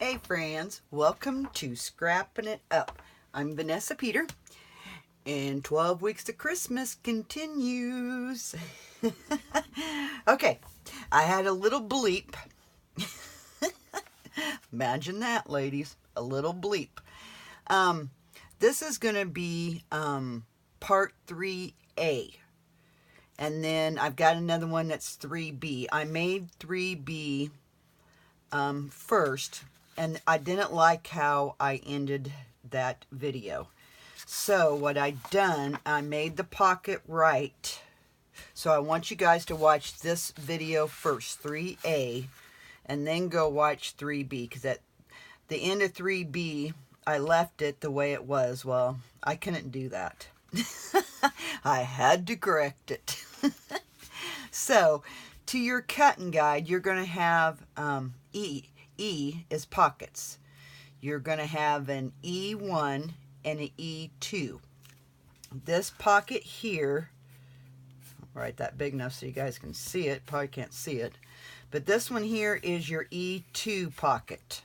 Hey friends, welcome to Scrapping It Up. I'm Vanessa Peter, and 12 Weeks to Christmas continues. Okay, I had a little bleep. Imagine that, ladies, a little bleep. This is going to be part 3A. And then I've got another one that's 3B. I made 3B first, and I didn't like how I ended that video. So what I done, I made the pocket right. So I want you guys to watch this video first, 3A, and then go watch 3B, because at the end of 3B, I left it the way it was. Well, I couldn't do that. I had to correct it. So, to your cutting guide, you're going to have E is pockets. You're going to have an E1 and an E2. This pocket here, I'll write that big enough so you guys can see it. Probably can't see it. But this one here is your E2 pocket.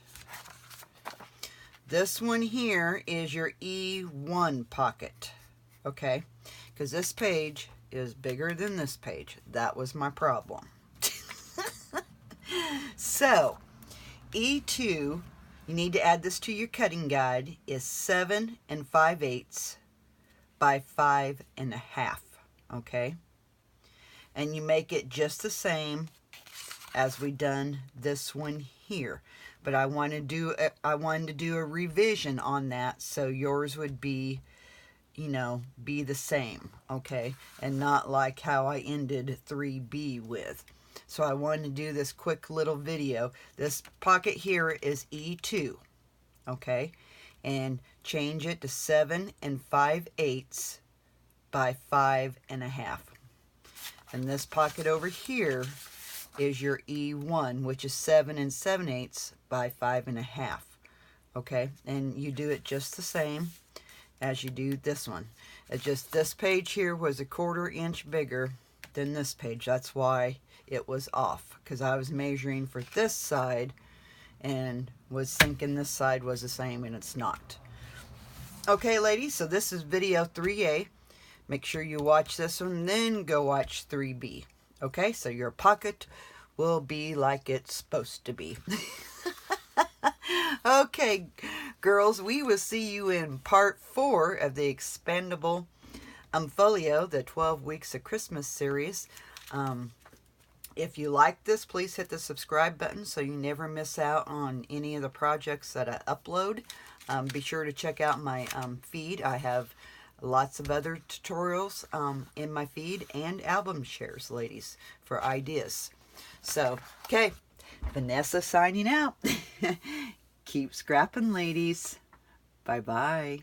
This one here is your E1 pocket. Okay? Because this page is bigger than this page. That was my problem. So, E2, you need to add this to your cutting guide, is 7 5/8 by 5 1/2. Okay? And you make it just the same as we done this one here. But I wanted to do a revision on that, so yours would be, you know, be the same, okay? And not like how I ended 3B with. So I wanted to do this quick little video. This pocket here is E2, okay? And change it to 7 5/8 by 5 1/2. And this pocket over here is your E1, which is 7 7/8 by 5 1/2, okay? And you do it just the same as you do this one. It's just this page here was a 1/4 inch bigger than this page. That's why it was off, because I was measuring for this side and was thinking this side was the same, and it's not. Okay, ladies, so this is video 3A. Make sure you watch this one, then go watch 3B. Okay, so your pocket will be like it's supposed to be. Okay, girls, we will see you in part 4 of the Expandable Folio, the 12 Weeks of Christmas series. If you like this, please hit the subscribe button so you never miss out on any of the projects that I upload. Be sure to check out my feed. I have lots of other tutorials in my feed, and album shares, ladies, for ideas. So, okay, Vanessa signing out. Keep scrapping, ladies. Bye-bye.